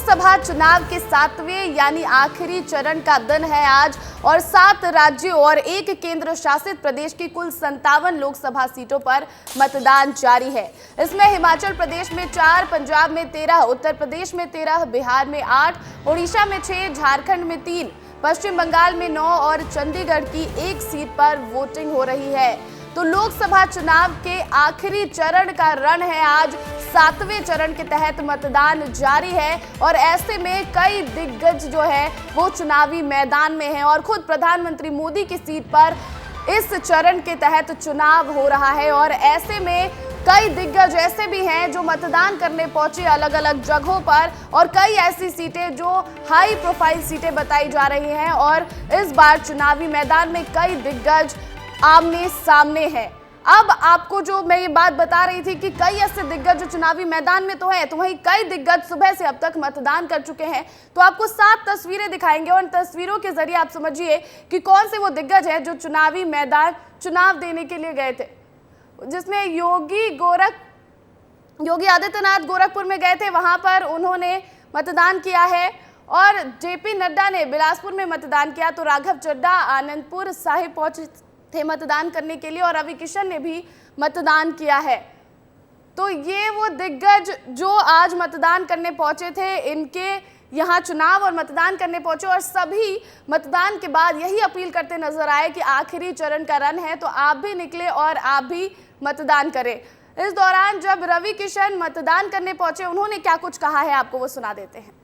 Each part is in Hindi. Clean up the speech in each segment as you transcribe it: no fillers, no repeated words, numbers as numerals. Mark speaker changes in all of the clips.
Speaker 1: लोकसभा चुनाव के 7वें यानी आखिरी चरण का दिन है आज और 7 राज्यों और एक केंद्र शासित प्रदेश की कुल 57 लोकसभा सीटों पर मतदान जारी है। इसमें हिमाचल प्रदेश में 4, पंजाब में 13, उत्तर प्रदेश में 13, बिहार में 8, उड़ीसा में 6, झारखंड में 3, पश्चिम बंगाल में 9 और चंडीगढ़ की 1 सीट पर वोटिंग हो रही है। तो लोकसभा चुनाव के आखिरी चरण का रण है आज। 7वें चरण के तहत मतदान जारी है और ऐसे में कई दिग्गज जो है वो चुनावी मैदान में हैं और खुद प्रधानमंत्री मोदी की सीट पर इस चरण के तहत चुनाव हो रहा है। और ऐसे में कई दिग्गज ऐसे भी हैं जो मतदान करने पहुंचे अलग अलग जगहों पर और कई ऐसी सीटें जो हाई प्रोफाइल सीटें बताई जा रही हैं और इस बार चुनावी मैदान में कई दिग्गज आमने सामने हैं। अब आपको जो मैं ये बात बता रही थी कि कई ऐसे दिग्गज जो चुनावी मैदान में तो हैं, तो वहीं कई दिग्गज सुबह से अब तक मतदान कर चुके हैं। तो आपको 7 तस्वीरें दिखाएंगे और इन तस्वीरों के जरिए आप समझिए कि कौन से वो दिग्गज हैं जो चुनावी मैदान चुनाव देने के लिए गए थे, जिसमें योगी आदित्यनाथ गोरखपुर में गए थे, वहां पर उन्होंने मतदान किया है और जेपी नड्डा ने बिलासपुर में मतदान किया। तो राघव चड्ढा आनंदपुर साहिब पहुंचे थे मतदान करने के लिए और रवि किशन ने भी मतदान किया है। तो ये वो दिग्गज जो आज मतदान करने पहुंचे थे, इनके यहाँ चुनाव और मतदान करने पहुंचे और सभी मतदान के बाद यही अपील करते नजर आए कि आखिरी चरण का रन है तो आप भी निकले और आप भी मतदान करें। इस दौरान जब रवि किशन मतदान करने पहुंचे, उन्होंने क्या कुछ कहा है आपको वो सुना देते हैं।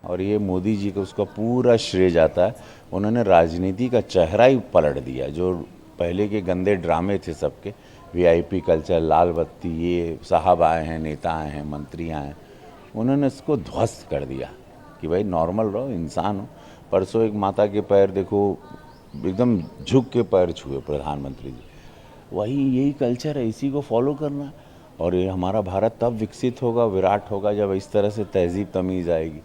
Speaker 2: और ये मोदी जी को उसका पूरा श्रेय जाता है। उन्होंने राजनीति का चेहरा ही पलट दिया। जो पहले के गंदे ड्रामे थे सबके, वीआईपी कल्चर, लाल बत्ती, ये साहब आए हैं, नेता आए हैं, मंत्री आए हैं, उन्होंने इसको ध्वस्त कर दिया कि भाई नॉर्मल रहो, इंसान हो। परसों एक माता के पैर देखो, एकदम झुक के पैर छुए प्रधानमंत्री जी। वही यही कल्चर है, इसी को फॉलो करना। और ये हमारा भारत तब विकसित होगा, विराट होगा, जब इस तरह से तहजीब तमीज़ आएगी।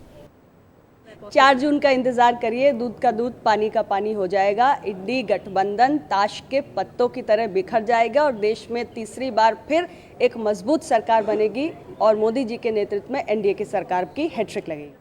Speaker 3: 4 जून का इंतजार करिए, दूध का दूध पानी का पानी हो जाएगा। इंडी गठबंधन ताश के पत्तों की तरह बिखर जाएगा और देश में तीसरी बार फिर एक मजबूत सरकार बनेगी और मोदी जी के नेतृत्व में एनडीए की सरकार की हैट्रिक लगेगी।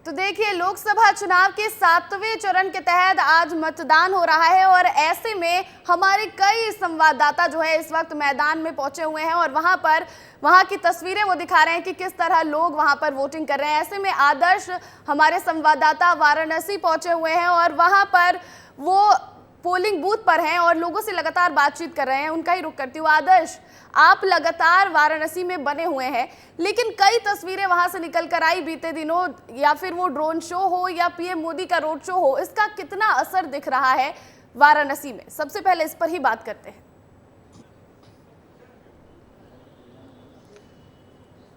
Speaker 1: तो देखिए, लोकसभा चुनाव के 7वें चरण के तहत आज मतदान हो रहा है और ऐसे में हमारे कई संवाददाता जो है इस वक्त मैदान में पहुंचे हुए हैं और वहां की तस्वीरें वो दिखा रहे हैं कि किस तरह लोग वहां पर वोटिंग कर रहे हैं। ऐसे में आदर्श हमारे संवाददाता वाराणसी पहुंचे हुए हैं और वहां पर वो पोलिंग बूथ पर हैं और लोगों से लगातार बातचीत कर रहे हैं। उनका ही रुख करती हूँ। आदर्श, आप लगातार वाराणसी में बने हुए हैं, लेकिन कई तस्वीरें वहां से निकल कर आई बीते दिनों, या फिर वो ड्रोन शो हो या पीएम मोदी का रोड शो हो, इसका कितना असर दिख रहा है वाराणसी में? सबसे पहले इस पर ही बात करते हैं।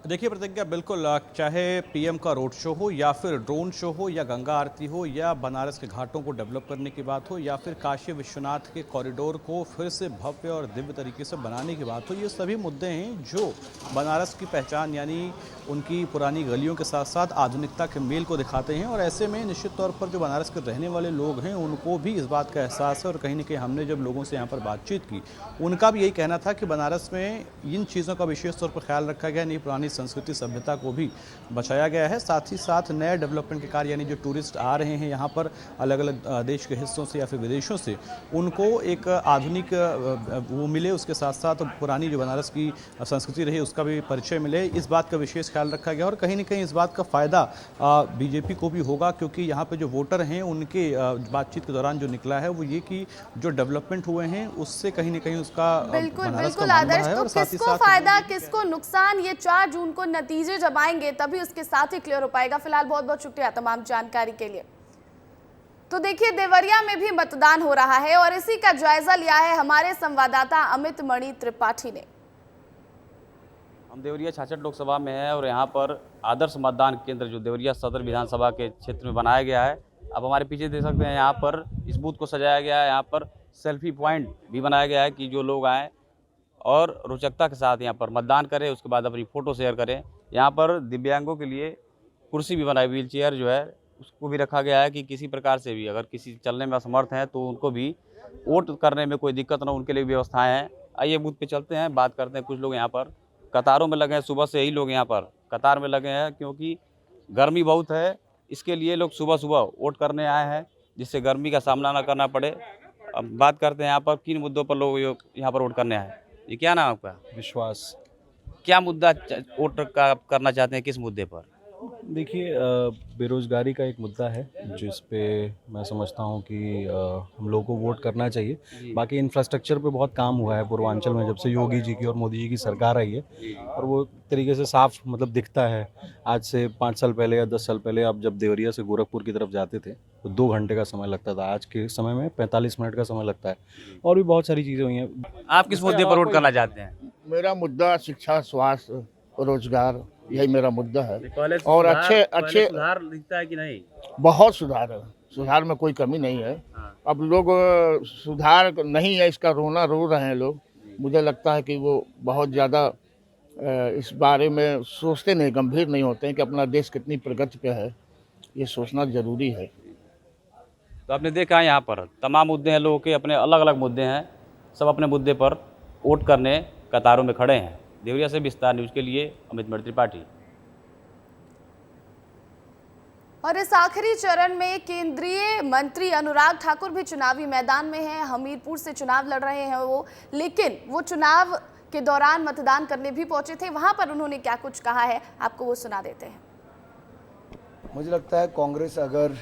Speaker 4: देखिए प्रतिज्ञा, बिल्कुल, चाहे पीएम का रोड शो हो या फिर ड्रोन शो हो या गंगा आरती हो या बनारस के घाटों को डेवलप करने की बात हो या फिर काशी विश्वनाथ के कॉरिडोर को फिर से भव्य और दिव्य तरीके से बनाने की बात हो, ये सभी मुद्दे हैं जो बनारस की पहचान यानी उनकी पुरानी गलियों के साथ साथ आधुनिकता के मेल को दिखाते हैं। और ऐसे में निश्चित तौर पर जो बनारस के रहने वाले लोग हैं उनको भी इस बात का एहसास है और कहीं ना कहीं हमने जब लोगों से यहाँ पर बातचीत की, उनका भी यही कहना था कि बनारस में इन चीज़ों का विशेष तौर पर ख्याल रखा गया, नहीं पुरानी संस्कृति सभ्यता को भी बचाया गया है। साथ ही साथ नए डेवलपमेंट के कार्य यानी जो टूरिस्ट आ रहे हैं यहाँ पर अलग अलग देश के हिस्सों से या फिर विदेशों से, उनको एक आधुनिक वो मिले, उसके साथ साथ पुरानी जो बनारस की संस्कृति रही उसका भी परिचय मिले, इस बात का विशेष ख्याल रखा गया। और कहीं ना कहीं इस बात का फ़ायदा बीजेपी को भी होगा, क्योंकि यहाँ पे जो वोटर हैं उनके बातचीत के दौरान जो निकला है वो ये कि जो डेवलपमेंट हुए हैं उससे कहीं ना कहीं उसका
Speaker 1: बिल्कुल आदर्श, तो किसको फायदा किसको नुकसान, ये 4 जून को नतीजे जब आएंगे तभी उसके साथ ही क्लियर हो पाएगा। फिलहाल बहुत बहुत शुक्रिया तमाम जानकारी के लिए। तो देखिए, देवरिया में भी मतदान हो रहा है और इसी का जायजा लिया है हमारे संवाददाता अमित मणि त्रिपाठी ने।
Speaker 5: हम देवरिया 66 लोकसभा में है और यहाँ पर आदर्श मतदान केंद्र जो देवरिया सदर विधानसभा के क्षेत्र में बनाया गया है। अब हमारे पीछे देख सकते हैं, यहाँ पर इस बूथ को सजाया गया है, यहाँ पर सेल्फी पॉइंट भी बनाया गया है कि जो लोग आएँ और रोचकता के साथ यहाँ पर मतदान करें, उसके बाद अपनी फ़ोटो शेयर करें। यहाँ पर दिव्यांगों के लिए कुर्सी भी बनाई, व्हील चेयर जो है उसको भी रखा गया है कि किसी प्रकार से भी अगर किसी चलने में असमर्थ हैं तो उनको भी वोट करने में कोई दिक्कत ना, उनके लिए व्यवस्थाएं हैं। आइए बूथ पे चलते हैं, बात करते हैं। कुछ लोग यहाँ पर कतारों में लगे हैं। सुबह से यही लोग यहाँ पर कतार में लगे हैं, क्योंकि गर्मी बहुत है। इसके लिए लोग सुबह सुबह वोट करने आए हैं, जिससे गर्मी का सामना ना करना पड़े। अब बात करते हैं यहाँ पर किन मुद्दों पर लोग यहाँ पर वोट करने आए हैं। ये क्या नाम आपका?
Speaker 6: विश्वास।
Speaker 5: क्या मुद्दा वोट का करना चाहते हैं, किस मुद्दे पर?
Speaker 6: देखिए, बेरोज़गारी का एक मुद्दा है जिस पे मैं समझता हूँ कि हम लोगों को वोट करना चाहिए। बाकी इंफ्रास्ट्रक्चर पे बहुत काम हुआ है पूर्वांचल में, जब से योगी जी की और मोदी जी की सरकार आई है, और वो तरीके से साफ मतलब दिखता है। आज से 5 साल पहले या 10 साल पहले आप जब देवरिया से गोरखपुर की तरफ जाते थे तो 2 घंटे का समय लगता था, आज के समय में 45 मिनट का समय लगता है। और भी बहुत सारी चीज़ें हुई हैं।
Speaker 5: आप किस मुद्दे पर वोट करना चाहते हैं?
Speaker 7: मेरा मुद्दा शिक्षा, स्वास्थ्य, रोजगार, यही मेरा मुद्दा है।
Speaker 5: पहले
Speaker 7: और अच्छे
Speaker 5: सुधार दिखता है कि नहीं?
Speaker 7: बहुत सुधार है, सुधार में कोई कमी नहीं है। अब लोग सुधार नहीं है, इसका रोना रो रहे हैं लोग। मुझे लगता है कि वो बहुत ज़्यादा इस बारे में सोचते नहीं, गंभीर नहीं होते हैं कि अपना देश कितनी प्रगति पे है। ये सोचना ज़रूरी है।
Speaker 5: तो आपने देखा यहाँ पर तमाम मुद्दे हैं, लोगों के अपने अलग अलग मुद्दे हैं। सब अपने मुद्दे पर वोट करने कतारों में खड़े हैं। देवरिया से विस्तार न्यूज़ के लिए अमित त्रिपाठी।
Speaker 1: और इस आखिरी चरण में केंद्रीय मंत्री अनुराग ठाकुर भी चुनावी मैदान में हैं। हमीरपुर से चुनाव लड़ रहे हैं वो, लेकिन वो चुनाव के दौरान मतदान करने भी पहुंचे थे। वहां पर उन्होंने क्या कुछ कहा है, आपको वो सुना देते हैं।
Speaker 8: मुझे लगता है कांग्रेस अगर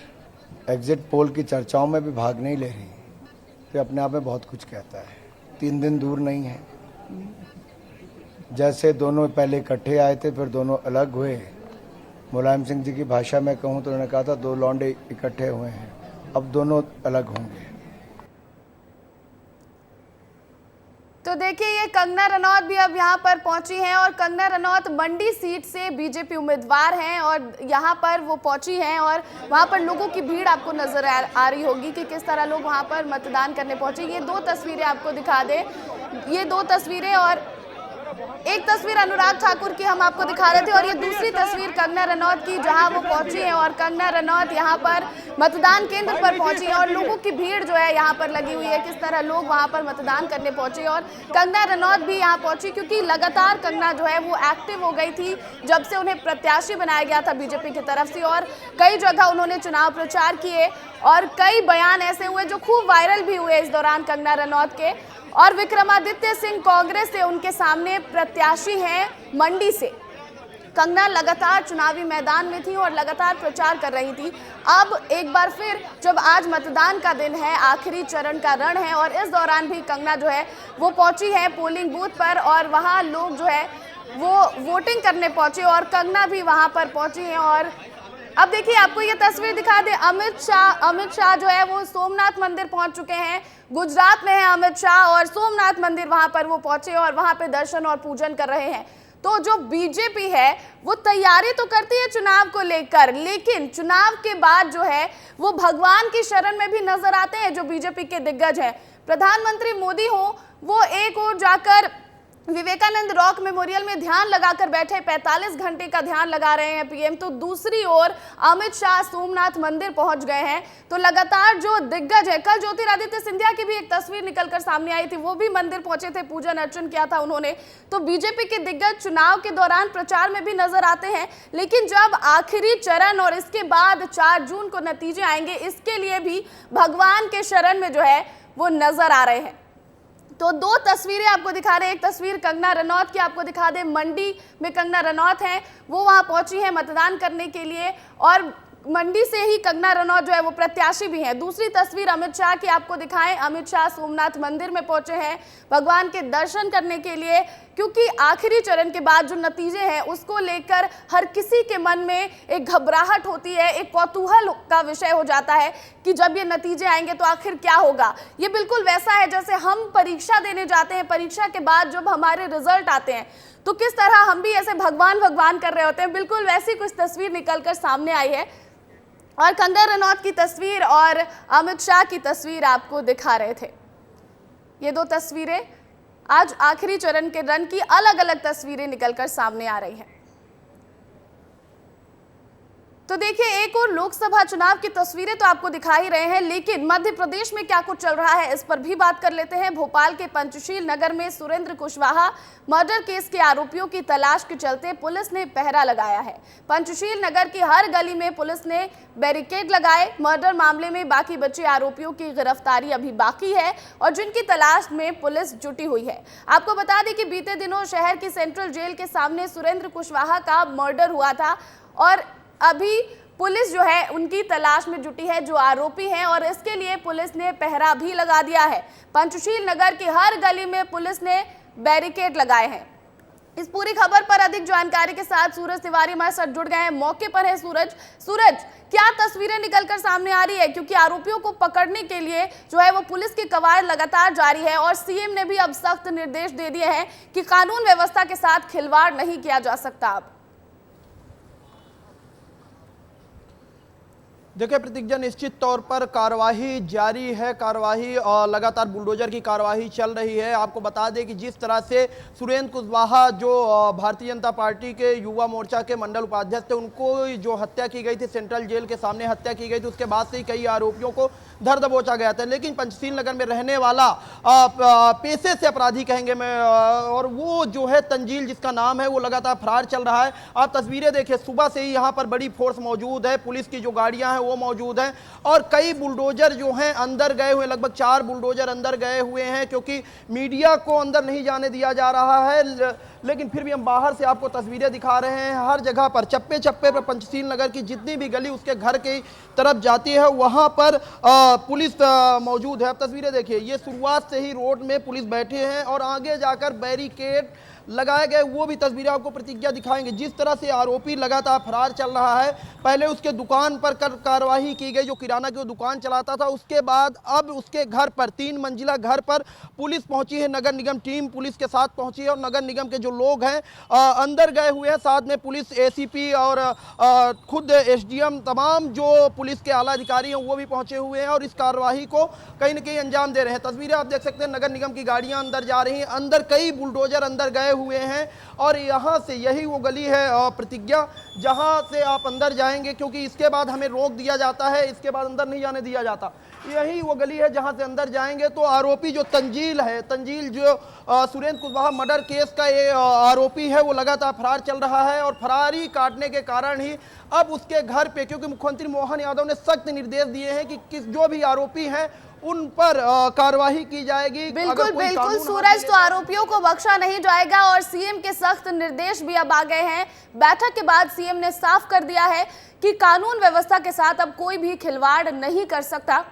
Speaker 8: एग्जिट पोल की चर्चाओं में भी भाग नहीं ले रही तो अपने आप में बहुत कुछ कहता है। 3 दिन दूर नहीं है, जैसे दोनों पहले इकट्ठे आए थे फिर दोनों अलग हुए। मुलायम सिंह जी की भाषा में कहूँ तो उन्होंने कहा था 2 लौंडे इकट्ठे हुए हैं, अब दोनों अलग होंगे।
Speaker 1: तो देखिए, ये कंगना रनौत भी अब यहाँ पर पहुंची हैं और कंगना रनौत मंडी सीट से बीजेपी उम्मीदवार हैं और यहाँ पर वो पहुंची हैं और वहाँ पर लोगों की भीड़ आपको नजर आ रही होगी कि किस तरह लोग वहाँ पर मतदान करने पहुंचे। ये 2 तस्वीरें आपको दिखा दें, ये 2 तस्वीरें, और एक तस्वीर अनुराग ठाकुर की हम आपको दिखा रहे थे और ये दूसरी तस्वीर कंगना रनौत की, जहां वो पहुंची है और कंगना रनौत यहां पर मतदान केंद्र पर पहुंची है और लोगों की भीड़ जो है यहां पर लगी हुई है। किस तरह लोग वहां पर मतदान करने पहुंचे और कंगना रनौत भी यहां पहुंची, क्योंकि लगातार कंगना जो है वो एक्टिव हो गई थी जब से उन्हें प्रत्याशी बनाया गया था बीजेपी की तरफ से, और कई जगह उन्होंने चुनाव प्रचार किए और कई बयान ऐसे हुए जो खूब वायरल भी हुए इस दौरान कंगना रनौत के। और विक्रमादित्य सिंह कांग्रेस से उनके सामने प्रत्याशी हैं मंडी से। कंगना लगातार चुनावी मैदान में थी और लगातार प्रचार कर रही थी। अब एक बार फिर जब आज मतदान का दिन है, आखिरी चरण का रण है और इस दौरान भी कंगना जो है वो पहुंची है पोलिंग बूथ पर और वहां लोग जो है वो वोटिंग करने पहुंचे और कंगना भी वहां पर पहुंची है। और अब देखिए, आपको ये तस्वीर दिखा दे, अमित शाह जो है वो सोमनाथ मंदिर पहुंच चुके हैं। गुजरात में है अमित शाह और सोमनाथ मंदिर वहां पर वो पहुंचे और वहां पे दर्शन और पूजन कर रहे हैं। तो जो बीजेपी है वो तैयारी तो करती है चुनाव को लेकर, लेकिन चुनाव के बाद जो है वो भगवान की शरण में भी नजर आते हैं जो बीजेपी के दिग्गज हैं। प्रधानमंत्री मोदी हो, वो एक ओर जाकर विवेकानंद रॉक मेमोरियल में ध्यान लगाकर बैठे, 45 घंटे का ध्यान लगा रहे हैं पीएम, तो दूसरी ओर अमित शाह सोमनाथ मंदिर पहुंच गए हैं। तो लगातार जो दिग्गज है, कल ज्योतिरादित्य सिंधिया की भी एक तस्वीर निकलकर सामने आई थी, वो भी मंदिर पहुंचे थे, पूजन अर्चन किया था उन्होंने। तो बीजेपी के दिग्गज चुनाव के दौरान प्रचार में भी नजर आते हैं, लेकिन जब आखिरी चरण और इसके बाद 4 जून को नतीजे आएंगे, इसके लिए भी भगवान के शरण में जो है वो नजर आ रहे हैं। तो 2 तस्वीरें आपको दिखा रहे हैं, एक तस्वीर कंगना रनौत की आपको दिखा दें, मंडी में कंगना रनौत हैं, वो वहां पहुंची हैं मतदान करने के लिए और मंडी से ही कंगना रनौत जो है वो प्रत्याशी भी हैं। दूसरी तस्वीर अमित शाह की आपको दिखाएं, अमित शाह सोमनाथ मंदिर में पहुंचे हैं भगवान के दर्शन करने के लिए, क्योंकि आखिरी चरण के बाद जो नतीजे हैं उसको लेकर हर किसी के मन में एक घबराहट होती है, एक कौतूहल का विषय हो जाता है कि जब ये नतीजे आएंगे तो आखिर क्या होगा। ये बिल्कुल वैसा है जैसे हम परीक्षा देने जाते हैं, परीक्षा के बाद जब हमारे रिजल्ट आते हैं तो किस तरह हम भी ऐसे भगवान भगवान कर रहे होते हैं, बिल्कुल वैसी कुछ तस्वीर निकलकर सामने आई है। और कंगना रनौत की तस्वीर और अमित शाह की तस्वीर आपको दिखा रहे थे। ये 2 तस्वीरें आज आखिरी चरण के रन की अलग अलग तस्वीरें निकलकर सामने आ रही हैं। तो देखिए, एक और लोकसभा चुनाव की तस्वीरें तो आपको दिखा ही रहे हैं, लेकिन मध्य प्रदेश में क्या कुछ चल रहा है इस पर भी बात कर लेते हैं। भोपाल के पंचशील नगर में सुरेंद्र कुशवाहा मर्डर केस के आरोपियों की तलाश के चलते पुलिस ने पहरा लगाया है। पंचशील नगर की हर गली में पुलिस ने बैरिकेड लगाए। मर्डर मामले में बाकी बचे आरोपियों की गिरफ्तारी अभी बाकी है और जिनकी तलाश में पुलिस जुटी हुई है। आपको बता दें कि बीते दिनों शहर की सेंट्रल जेल के सामने सुरेंद्र कुशवाहा का मर्डर हुआ था और अभी पुलिस जो है उनकी तलाश में जुटी है, जो आरोपी हैं, और इसके लिए पुलिस ने पहरा भी लगा दिया है। पंचशील नगर की हर गली में पुलिस ने बैरिकेड लगाए हैं। इस पूरी खबर पर अधिक जानकारी के साथ सूरज तिवारी हमारे साथ जुड़ गए हैं, मौके पर है सूरज, क्या तस्वीरें निकलकर सामने आ रही है? क्योंकि आरोपियों को पकड़ने के लिए जो है वो पुलिस की कवायद लगातार जारी है और सीएम ने भी अब सख्त निर्देश दे दिए हैं कि कानून व्यवस्था के साथ खिलवाड़ नहीं किया जा सकता। अब
Speaker 9: देखिए प्रतिज्ञा, निश्चित तौर पर कार्यवाही जारी है, कार्यवाही लगातार बुलडोजर की कार्यवाही चल रही है। आपको बता दें कि जिस तरह से सुरेंद्र कुशवाहा जो भारतीय जनता पार्टी के युवा मोर्चा के मंडल उपाध्यक्ष थे, उनको जो हत्या की गई थी, सेंट्रल जेल के सामने हत्या की गई थी, उसके बाद से ही कई आरोपियों को धर दबोचा गया था। लेकिन पंचशील नगर में रहने वाला पेशे से अपराधी कहेंगे मैं, और वो जो है तंजील जिसका नाम है, वो लगातार फरार चल रहा है। आप तस्वीरें देखिए, सुबह से ही यहाँ पर बड़ी फोर्स मौजूद है, पुलिस की जो गाड़ियां हैं वो मौजूद हैं और कई बुलडोजर जो हैं अंदर गए हुए, लगभग 4 बुलडोजर अंदर गए हुए हैं, क्योंकि मीडिया को अंदर नहीं जाने दिया जा रहा है। लेकिन फिर भी हम बाहर से आपको तस्वीरें दिखा रहे हैं। हर जगह पर, चप्पे चप्पे पर पंचशील नगर की जितनी भी गली उसके घर की तरफ जाती है, वहां पर पुलिस मौजूद है। आप तस्वीरें देखिए, ये शुरुआत से ही रोड में पुलिस बैठे हैं और आगे जाकर बैरिकेड लगाए गए, वो भी तस्वीरें आपको प्रतिज्ञा दिखाएंगे। जिस तरह से आरोपी लगातार फरार चल रहा है, पहले उसके दुकान पर कार्रवाई की गई, जो किराना की दुकान चलाता था, उसके बाद अब उसके घर पर, 3 मंजिला घर पर पुलिस पहुंची है। नगर निगम टीम पुलिस के साथ पहुंची है और नगर निगम के जो लोग हैं अंदर गए हुए हैं। साथ में पुलिस एसीपी और खुद एसडीएम, तमाम जो पुलिस के आला अधिकारी हैं वो भी पहुंचे हुए हैं और इस कार्रवाई को कहीं न कहीं अंजाम दे रहे हैं। तस्वीरें आप देख सकते हैं, नगर निगम की गाड़ियां अंदर जा रही हैं, अंदर कई बुलडोजर अंदर गए हुए हैं और यहाँ से यही वो गली है प्रतिज्ञा, जहाँ से आप अंदर जाएंगे, क्योंकि इसके बाद हमें रोक दिया जाता है, इसके बाद अंदर नहीं जाने दिया जाता। यही वो गली है जहाँ से अंदर जाएंगे तो आरोपी जो तंजील है, तंजील जो सुरेंद्र कुशवाहा मर्डर केस का ये आरोपी है, वो लगातार फरार चल रहा है और फरारी काटने के कारण ही अब उसके घर पे, क्योंकि मुख्यमंत्री मोहन यादव ने सख्त निर्देश दिए हैं कि जो भी आरोपी हैं उन पर कार्रवाई की जाएगी।
Speaker 1: बिल्कुल बिल्कुल सूरज, तो आरोपियों को बख्शा नहीं जाएगा और सीएम के सख्त निर्देश भी अब आ गए हैं। बैठक के बाद सीएम ने साफ कर दिया है कि कानून व्यवस्था के साथ अब कोई भी खिलवाड़ नहीं कर सकता।